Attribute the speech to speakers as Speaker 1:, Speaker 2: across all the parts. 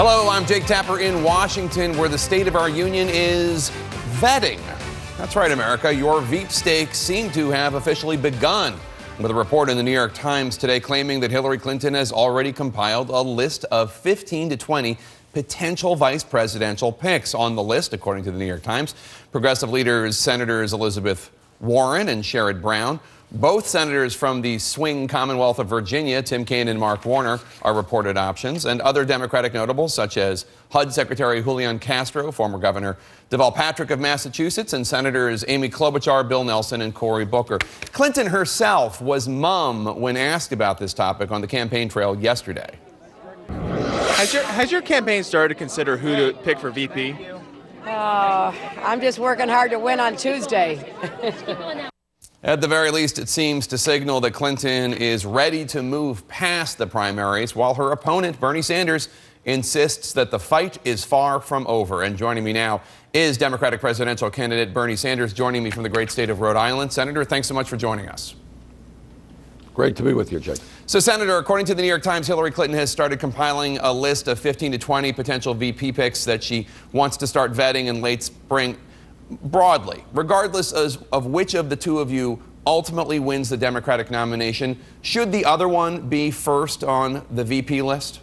Speaker 1: Hello, I'm Jake Tapper in Washington, where the State of our Union is vetting. That's right, America. Your Veep stakes seem to have officially begun, with a report in the New York Times today claiming that Hillary Clinton has already compiled a list of 15 to 20 potential vice presidential picks. On the list, according to the New York Times, progressive leaders, Senators Elizabeth Warren and Sherrod Brown. Both senators from the swing Commonwealth of Virginia, Tim Kaine and Mark Warner, are reported options, and other Democratic notables such as HUD Secretary Julian Castro, former Governor Deval Patrick of Massachusetts, and Senators Amy Klobuchar, Bill Nelson, and Cory Booker. Clinton herself was mum when asked about this topic on the campaign trail yesterday.
Speaker 2: Has your campaign started to consider who to pick for VP?
Speaker 3: I'm just working hard to win on Tuesday.
Speaker 1: At the very least, it seems to signal that Clinton is ready to move past the primaries, while her opponent, Bernie Sanders, insists that the fight is far from over. And joining me now is Democratic presidential candidate Bernie Sanders, joining me from the great state of Rhode Island. Senator, thanks so much for joining us.
Speaker 4: Great to be with you, Jake.
Speaker 1: So, Senator, according to the New York Times, Hillary Clinton has started compiling a list of 15 to 20 potential VP picks that she wants to start vetting in late spring. Broadly, regardless of which of the two of you ultimately wins the Democratic nomination, should the other one be first on the VP list?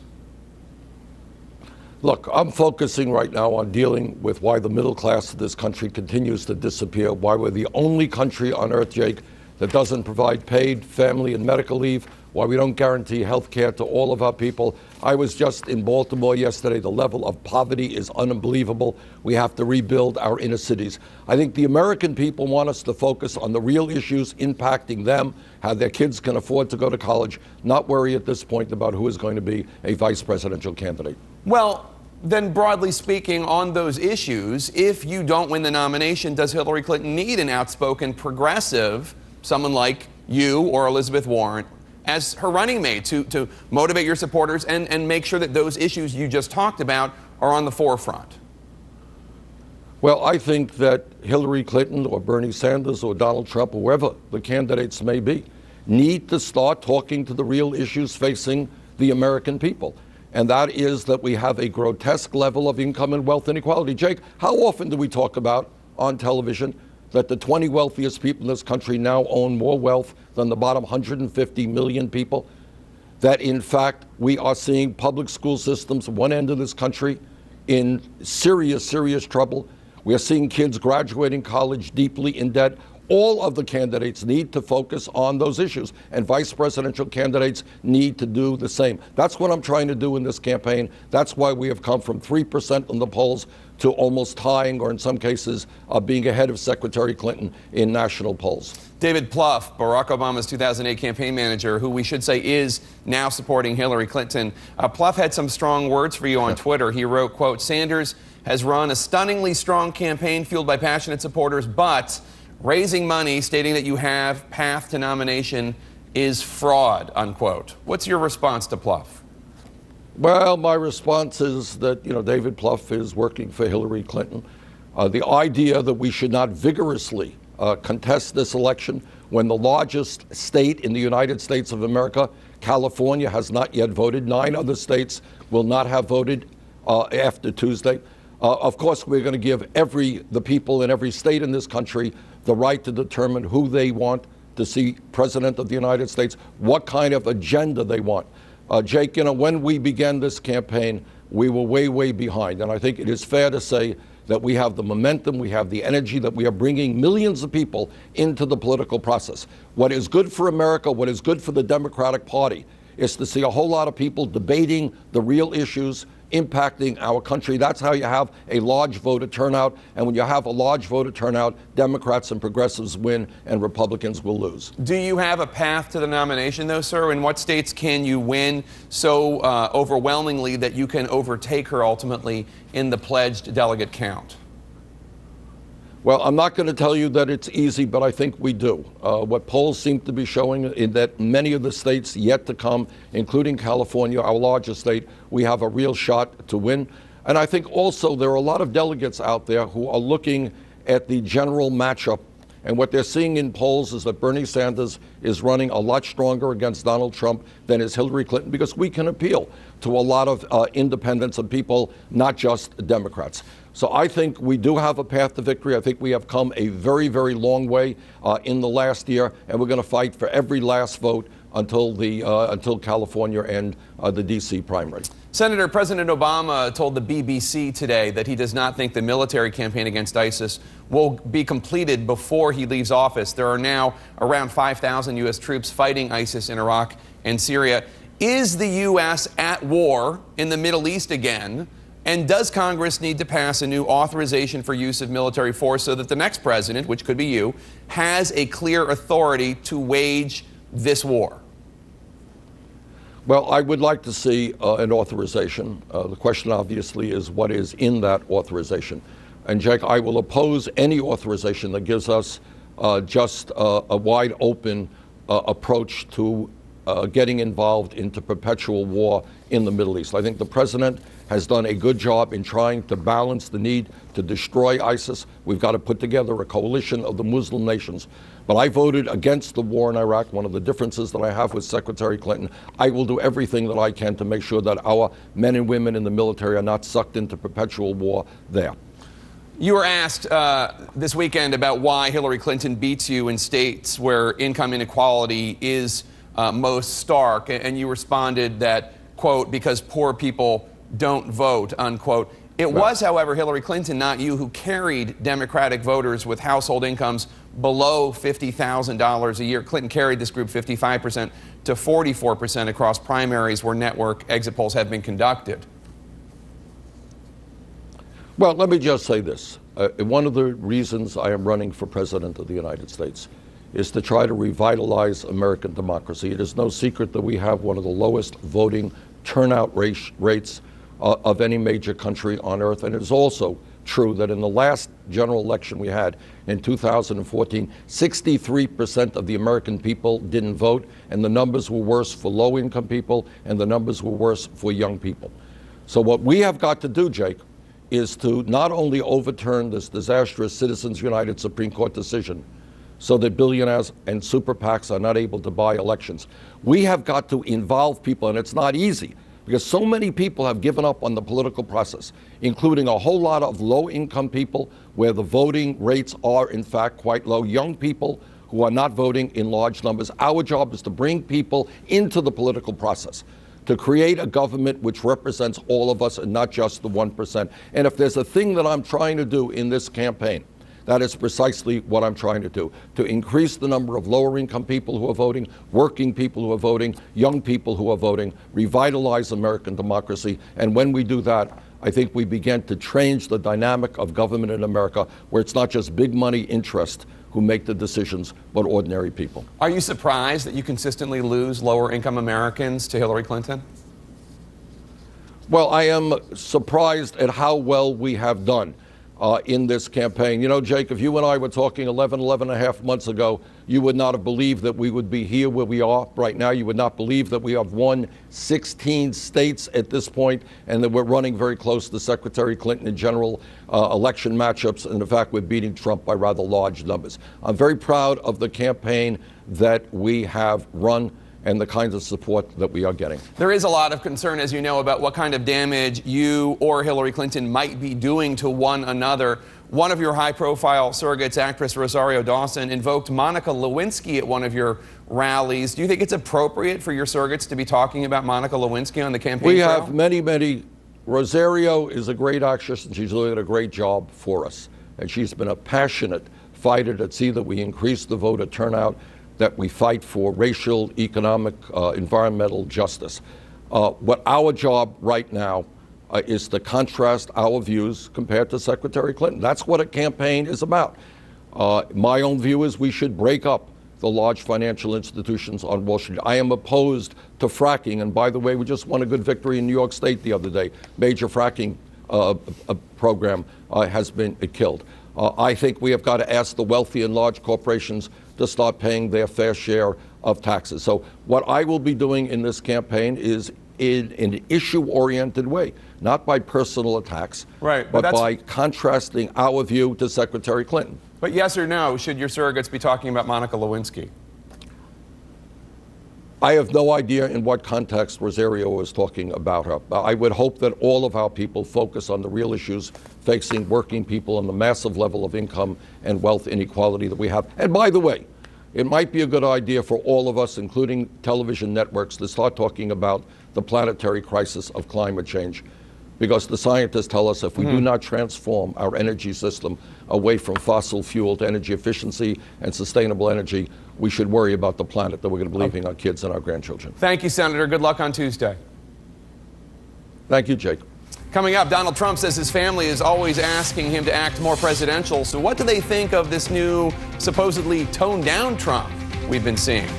Speaker 4: Look, I'm focusing right now on dealing with why the middle class of this country continues to disappear, why we're the only country on earth, Jake, that doesn't provide paid family and medical leave, why we don't guarantee health care to all of our people. I was just in Baltimore yesterday. The level of poverty is unbelievable. We have to rebuild our inner cities. I think the American people want us to focus on the real issues impacting them, how their kids can afford to go to college, not worry at this point about who is going to be a vice presidential candidate.
Speaker 1: Well, then broadly speaking, on those issues, if you don't win the nomination, does Hillary Clinton need an outspoken progressive, someone like you or Elizabeth Warren, as her running mate to motivate your supporters and make sure that those issues you just talked about are on the forefront?
Speaker 4: Well, I think that Hillary Clinton or Bernie Sanders or Donald Trump, or whoever the candidates may be, need to start talking to the real issues facing the American people. And that is that we have a grotesque level of income and wealth inequality. Jake, how often do we talk about on television that the 20 wealthiest people in this country now own more wealth than the bottom 150 million people? That, in fact, we are seeing public school systems, one end of this country, in serious, serious trouble. We are seeing kids graduating college deeply in debt. All of the candidates need to focus on those issues, and vice presidential candidates need to do the same. That's what I'm trying to do in this campaign. That's why we have come from 3% in the polls to almost tying, or in some cases, being ahead of Secretary Clinton in national polls.
Speaker 1: David Plouffe, Barack Obama's 2008 campaign manager, who we should say is now supporting Hillary Clinton. Plouffe had some strong words for you on Twitter. He wrote, quote, "Sanders has run a stunningly strong campaign fueled by passionate supporters, but raising money, stating that you have path to nomination, is fraud," unquote. What's your response to Plouffe?
Speaker 4: Well, my response is that, David Plouffe is working for Hillary Clinton. The idea that we should not vigorously contest this election when the largest state in the United States of America, California, has not yet voted. 9 other states will not have voted after Tuesday. Of course, we're going to give the people in every state in this country the right to determine who they want to see president of the United States, what kind of agenda they want. Jake, when we began this campaign, we were way, way behind. And I think it is fair to say that we have the momentum, we have the energy, that we are bringing millions of people into the political process. What is good for America, what is good for the Democratic Party, is to see a whole lot of people debating the real issues impacting our country. That's how you have a large voter turnout. And when you have a large voter turnout, Democrats and progressives win and Republicans will lose.
Speaker 1: Do you have a path to the nomination, though, sir? In what states can you win so overwhelmingly that you can overtake her ultimately in the pledged delegate count?
Speaker 4: Well, I'm not going to tell you that it's easy, but I think we do. What polls seem to be showing is that many of the states yet to come, including California, our largest state, we have a real shot to win. And I think also there are a lot of delegates out there who are looking at the general matchup And what they're seeing in polls is that Bernie Sanders is running a lot stronger against Donald Trump than is Hillary Clinton, because we can appeal to a lot of independents and people, not just Democrats. So I think we do have a path to victory. I think we have come a very, very long way in the last year, and we're going to fight for every last vote until California and the D.C. primary.
Speaker 1: Senator, President Obama told the BBC today that he does not think the military campaign against ISIS will be completed before he leaves office. There are now around 5,000 U.S. troops fighting ISIS in Iraq and Syria. Is the U.S. at war in the Middle East again? And does Congress need to pass a new authorization for use of military force so that the next president, which could be you, has a clear authority to wage this war?
Speaker 4: Well, I would like to see an authorization. The question, obviously, is what is in that authorization. And, Jake, I will oppose any authorization that gives us just a wide open approach to getting involved into perpetual war in the Middle East. I think the president has done a good job in trying to balance the need to destroy ISIS. We've got to put together a coalition of the Muslim nations. But I voted against the war in Iraq. One of the differences that I have with Secretary Clinton, I will do everything that I can to make sure that our men and women in the military are not sucked into perpetual war there.
Speaker 1: You were asked this weekend about why Hillary Clinton beats you in states where income inequality is most stark, and you responded that, quote, because poor people don't vote, unquote. It was, however, Hillary Clinton, not you, who carried Democratic voters with household incomes below $50,000 a year. Clinton carried this group 55% to 44% across primaries where network exit polls have been conducted.
Speaker 4: Well, let me just say this. One of the reasons I am running for President of the United States is to try to revitalize American democracy. It is no secret that we have one of the lowest voting turnout rates of any major country on earth. And it is also true that in the last general election we had in 2014, 63% of the American people didn't vote, and the numbers were worse for low-income people, and the numbers were worse for young people. So what we have got to do, Jake, is to not only overturn this disastrous Citizens United Supreme Court decision so that billionaires and super PACs are not able to buy elections. We have got to involve people, and it's not easy, because so many people have given up on the political process, including a whole lot of low-income people where the voting rates are, in fact, quite low, young people who are not voting in large numbers. Our job is to bring people into the political process, to create a government which represents all of us and not just the 1%. And if there's a thing that I'm trying to do in this campaign, that is precisely what I'm trying to do, to increase the number of lower-income people who are voting, working people who are voting, young people who are voting, revitalize American democracy. And when we do that, I think we begin to change the dynamic of government in America, where it's not just big money interest who make the decisions, but ordinary people.
Speaker 1: Are you surprised that you consistently lose lower-income Americans to Hillary Clinton?
Speaker 4: Well, I am surprised at how well we have done in this campaign. You know, Jake, if you and I were talking 11 and a half months ago, you would not have believed that we would be here where we are right now. You would not believe that we have won 16 states at this point, and that we're running very close to Secretary Clinton in general election matchups. And in fact, we're beating Trump by rather large numbers. I'm very proud of the campaign that we have run and the kinds of support that we are getting.
Speaker 1: There is a lot of concern, as you know, about what kind of damage you or Hillary Clinton might be doing to one another. One of your high-profile surrogates, actress Rosario Dawson, invoked Monica Lewinsky at one of your rallies. Do you think it's appropriate for your surrogates to be talking about Monica Lewinsky on the campaign
Speaker 4: We
Speaker 1: trail?
Speaker 4: have many. Rosario is a great actress, and she's doing a great job for us. And she's been a passionate fighter to see that we increase the voter turnout, that we fight for racial, economic, environmental justice. What our job right now is to contrast our views compared to Secretary Clinton. That's what a campaign is about. My own view is we should break up the large financial institutions on Wall Street. I am opposed to fracking. And by the way, we just won a good victory in New York State the other day. Major fracking program has been killed. I think we have got to ask the wealthy and large corporations to start paying their fair share of taxes. So what I will be doing in this campaign is in an issue-oriented way, not by personal attacks,
Speaker 1: right,
Speaker 4: but by contrasting our view to Secretary Clinton.
Speaker 1: But yes or no, should your surrogates be talking about Monica Lewinsky?
Speaker 4: I have no idea in what context Rosario was talking about her. I would hope that all of our people focus on the real issues facing working people and the massive level of income and wealth inequality that we have. And by the way, it might be a good idea for all of us, including television networks, to start talking about the planetary crisis of climate change. Because the scientists tell us if we do not transform our energy system away from fossil fuel to energy efficiency and sustainable energy, we should worry about the planet that we're going to be leaving our kids and our grandchildren.
Speaker 1: Thank you, Senator. Good luck on Tuesday.
Speaker 4: Thank you, Jake.
Speaker 1: Coming up, Donald Trump says his family is always asking him to act more presidential. So what do they think of this new, supposedly toned-down Trump we've been seeing?